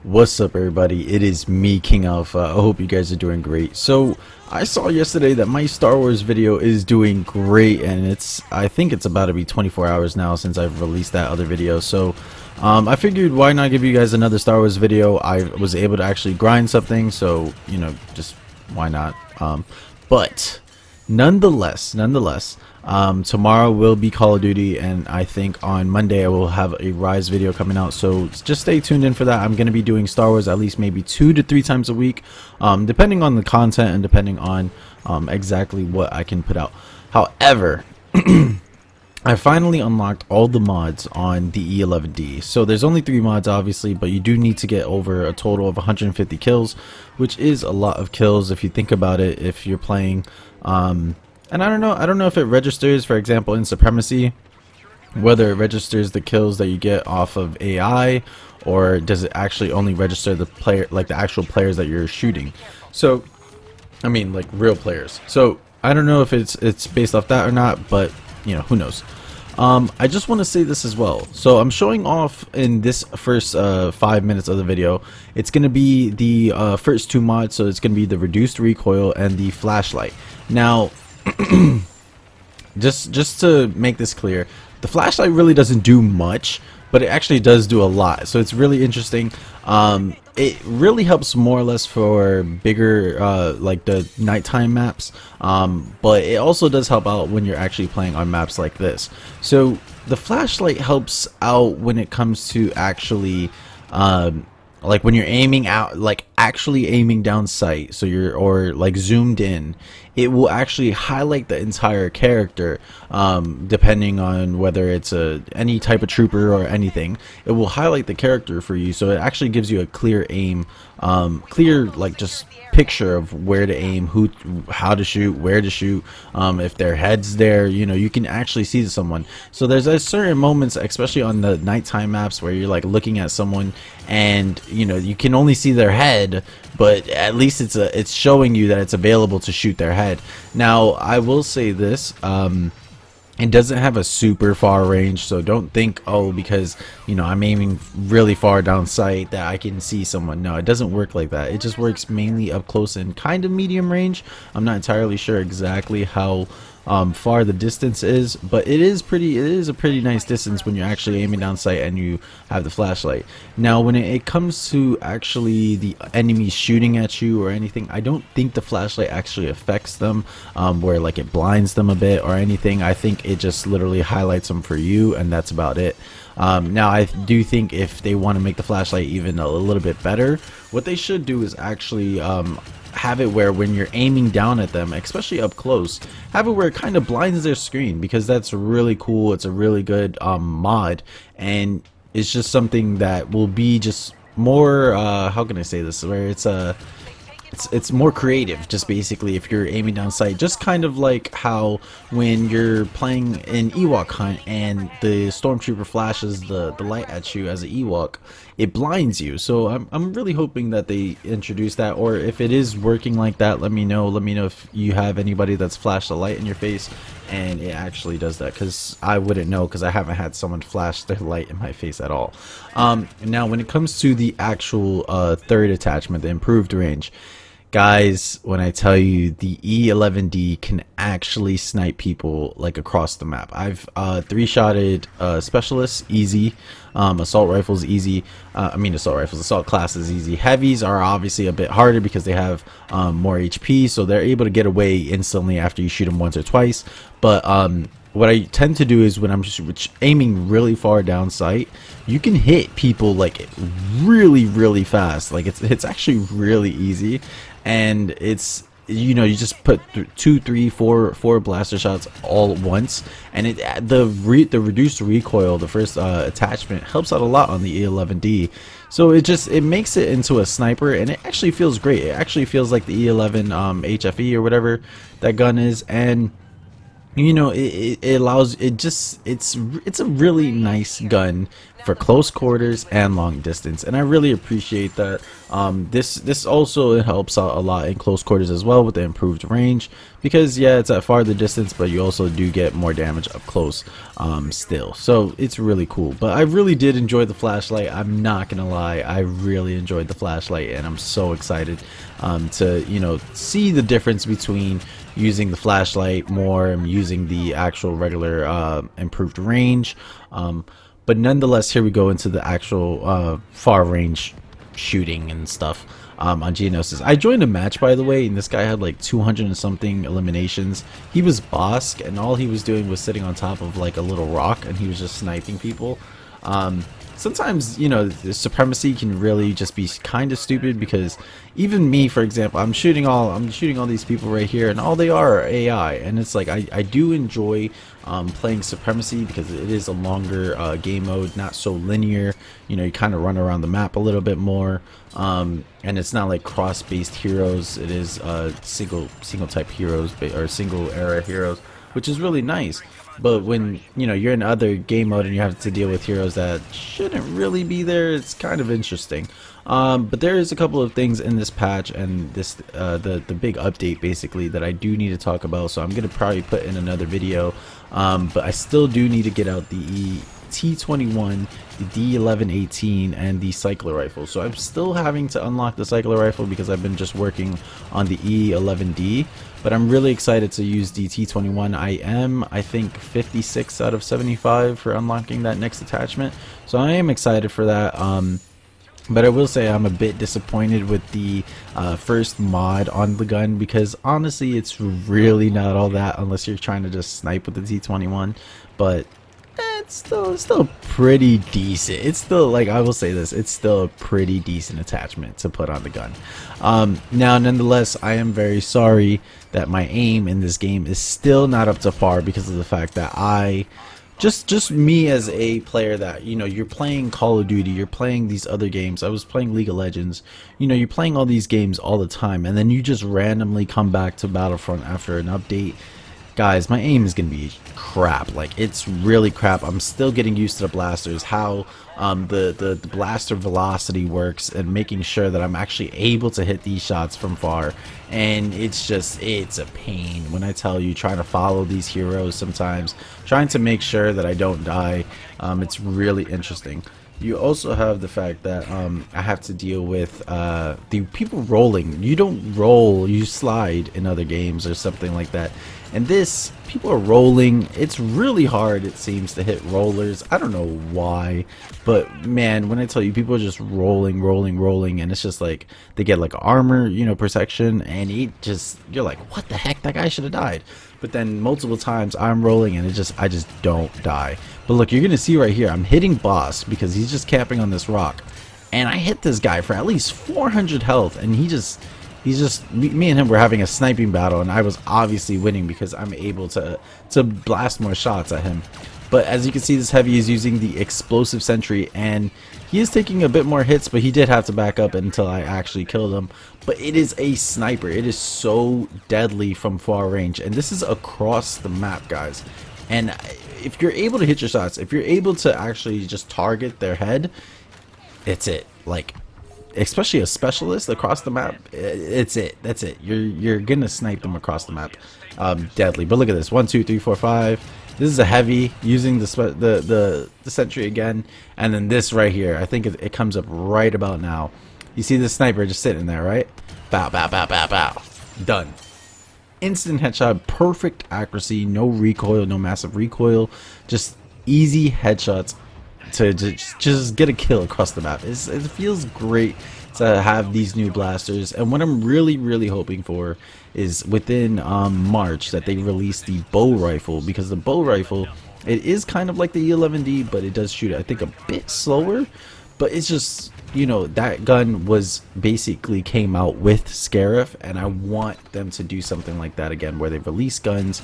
What's up, everybody? It is me, King Alpha. I hope you guys are doing great. So I saw yesterday that my Star Wars video is doing great, and I think it's about to be 24 hours now since I've released that other video. So I figured, why not give you guys another Star Wars video? I was able to actually grind something, so just why not? But nonetheless, tomorrow will be Call of Duty, and I think on Monday I will have a Rise video coming out, so just stay tuned in for that. I'm going to be doing Star Wars at least maybe 2 to 3 times a week, depending on the content and depending on exactly what I can put out. However, I finally unlocked all the mods on the E-11D. So there's only 3 mods, obviously, but you do need to get over a total of 150 kills, which is a lot of kills if you think about it. If you're playing and I don't know if it registers, for example, in Supremacy, whether it registers the kills that you get off of AI, or does it actually only register the player, like the actual players that you're shooting. So I mean, like real players. So I don't know if it's based off that or not, but who knows. I just want to say this as well. So I'm showing off in this first 5 minutes of the video. It's going to be the first 2 mods. So it's going to be the reduced recoil and the flashlight. Now just to make this clear, the flashlight really doesn't do much, but it actually does do a lot. So it's really interesting. It really helps more or less for bigger like the nighttime maps, but it also does help out when you're actually playing on maps like this. So the flashlight helps out when it comes to actually like when you're aiming out, like actually aiming down sight, so or like zoomed in, it will actually highlight the entire character, depending on whether it's any type of trooper or anything. It will highlight the character for you, so it actually gives you a clear aim, clear like just picture of where to aim, how to shoot, where to shoot, if their head's there, you can actually see someone. So there's certain moments, especially on the nighttime maps, where you're like looking at someone and you can only see their head, but at least it's showing you that it's available to shoot their head. Now I will say this, it doesn't have a super far range, so don't think, oh, because I'm aiming really far down sight that I can see someone. No, it doesn't work like that. It just works mainly up close and kind of medium range. I'm not entirely sure exactly how far the distance is, but it is a pretty nice distance when you're actually aiming down sight and you have the flashlight. Now when it comes to actually the enemies shooting at you or anything, I don't think the flashlight actually affects them, where like it blinds them a bit or anything. I think it just literally highlights them for you, and that's about it. Now I do think if they want to make the flashlight even a little bit better, what they should do is actually have it where when you're aiming down at them, especially up close, have it where it kind of blinds their screen, because that's really cool. It's a really good mod, and it's just something that will be just more how can I say this, where it's more creative, just basically if you're aiming down sight, just kind of like how when you're playing an Ewok hunt and the stormtrooper flashes the light at you as an Ewok, it blinds you. So I'm really hoping that they introduce that, or if it is working like that, let me know if you have anybody that's flashed a light in your face and it actually does that, because I wouldn't know, because I haven't had someone flash their light in my face at all. Now when it comes to the actual third attachment, the improved range, guys, when I tell you the E-11D can actually snipe people like across the map. I've 3-shotted specialists easy, assault rifles easy, assault classes easy. Heavies are obviously a bit harder because they have more HP, so they're able to get away instantly after you shoot them once or twice. But what I tend to do is when I'm just aiming really far down sight, you can hit people like really fast. Like it's actually really easy, and it's you just put 2, 3, 4 blaster shots all at once, and the reduced recoil, the first attachment, helps out a lot on the E-11D. So it makes it into a sniper, and it actually feels great. It actually feels like the E-11 HFE or whatever that gun is, and it allows it's a really nice gun for close quarters and long distance, and I really appreciate that. This also helps out a lot in close quarters as well with the improved range, because yeah, it's at farther distance, but you also do get more damage up close still. So it's really cool. But I really did enjoy the flashlight. I'm not gonna lie, I really enjoyed the flashlight, and I'm so excited to, you know, see the difference between using the flashlight more and using the actual regular improved range. But nonetheless, here we go into the actual far range shooting and stuff on Geonosis. I joined a match, by the way, and this guy had like 200 and something eliminations. He was Bosk, and all he was doing was sitting on top of like a little rock, and he was just sniping people. Sometimes, you know, the supremacy can really just be kind of stupid, because even me, for example, I'm shooting all these people right here, and all they are AI. And it's like I do enjoy playing supremacy because it is a longer game mode, not so linear. You know, you kind of run around the map a little bit more, and it's not like cross-based heroes. It is single type heroes or single era heroes, which is really nice. But when, you know, you're in other game mode and you have to deal with heroes that shouldn't really be there, it's kind of interesting. But there is a couple of things in this patch and this the big update basically that I do need to talk about, so I'm gonna probably put in another video. But I still do need to get out the T21, the D-1118, and the cycler rifle. So I'm still having to unlock the cycler rifle because I've been just working on the E-11D. But I'm really excited to use the T21. I think 56 out of 75 for unlocking that next attachment. So I am excited for that. But I will say I'm a bit disappointed with the first mod on the gun, because honestly it's really not all that unless you're trying to just snipe with the T21. But it's still pretty decent. It's still, like, I will say this, it's still a pretty decent attachment to put on the gun. Now nonetheless, I am very sorry that my aim in this game is still not up to par, because of the fact that just me as a player that, you know, you're playing Call of Duty, you're playing these other games. I was playing League of Legends. You know, you're playing all these games all the time, and then you just randomly come back to Battlefront after an update. Guys, my aim is gonna be crap. Like, it's really crap. I'm still getting used to the blasters, how the blaster velocity works, and making sure that I'm actually able to hit these shots from far. And it's a pain when I tell you, trying to follow these heroes sometimes, trying to make sure that I don't die. It's really interesting. You also have the fact that I have to deal with the people rolling. You don't roll, you slide in other games or something like that. And this, people are rolling. It's really hard, it seems, to hit rollers. I don't know why, but man, when I tell you, people are just rolling, and it's just like they get like armor, you know, protection, and you're like, what the heck? That guy should have died. But then multiple times I'm rolling, and I just don't die. But look, you're gonna see right here, I'm hitting Boss because he's just camping on this rock, and I hit this guy for at least 400 health, and me and him were having a sniping battle, and I was obviously winning because I'm able to blast more shots at him. But as you can see, this heavy is using the explosive sentry, and he is taking a bit more hits, but he did have to back up until I actually killed him. But it is a sniper. It is so deadly from far range, and this is across the map, guys. And if you're able to hit your shots, if you're able to actually just target their head, it's it. Like, especially a specialist across the map, that's it. You're gonna snipe them across the map. Deadly. But look at this, 1 2 3 4 5. This is a heavy using the sentry again, and then this right here, I think it comes up right about now. You see the sniper just sitting there, right? Bow, bow, bow, bow, bow. Done. Instant headshot, perfect accuracy, no recoil, no massive recoil, just easy headshots to just get a kill across the map. It feels great to have these new blasters, and what I'm really hoping for is within March that they release the bow rifle, because the bow rifle, it is kind of like the E-11D, but it does shoot, I think, a bit slower. But it's just, you know, that gun was basically came out with Scarif, and I want them to do something like that again, where they release guns,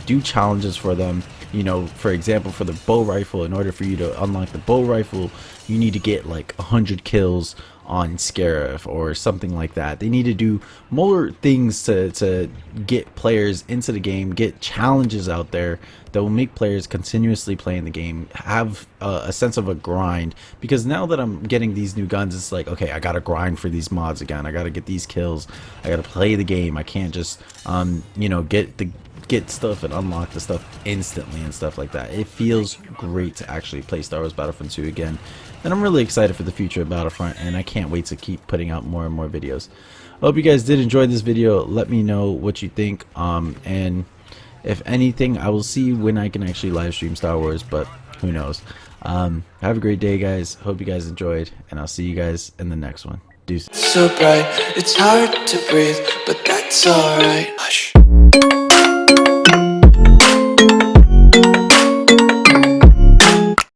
do challenges for them. You know, for example, for the bow rifle, in order for you to unlock the bow rifle, you need to get like 100 kills on Scarif or something like that. They need to do more things to get players into the game, get challenges out there that will make players continuously play in the game, have a sense of a grind. Because now that I'm getting these new guns, it's like, okay, I gotta grind for these mods again. I gotta get these kills. I gotta play the game. I can't just you know, get stuff and unlock the stuff instantly and stuff like that. It feels great to actually play Star Wars Battlefront 2 again, and I'm really excited for the future of Battlefront, and I can't wait to keep putting out more and more videos. I hope you guys did enjoy this video. Let me know what you think, and if anything, I will see when I can actually live stream Star Wars, but who knows. Have a great day, guys. Hope you guys enjoyed, and I'll see you guys in the next one. Deuces. So bright, it's hard to breathe, but that's alright. Hush.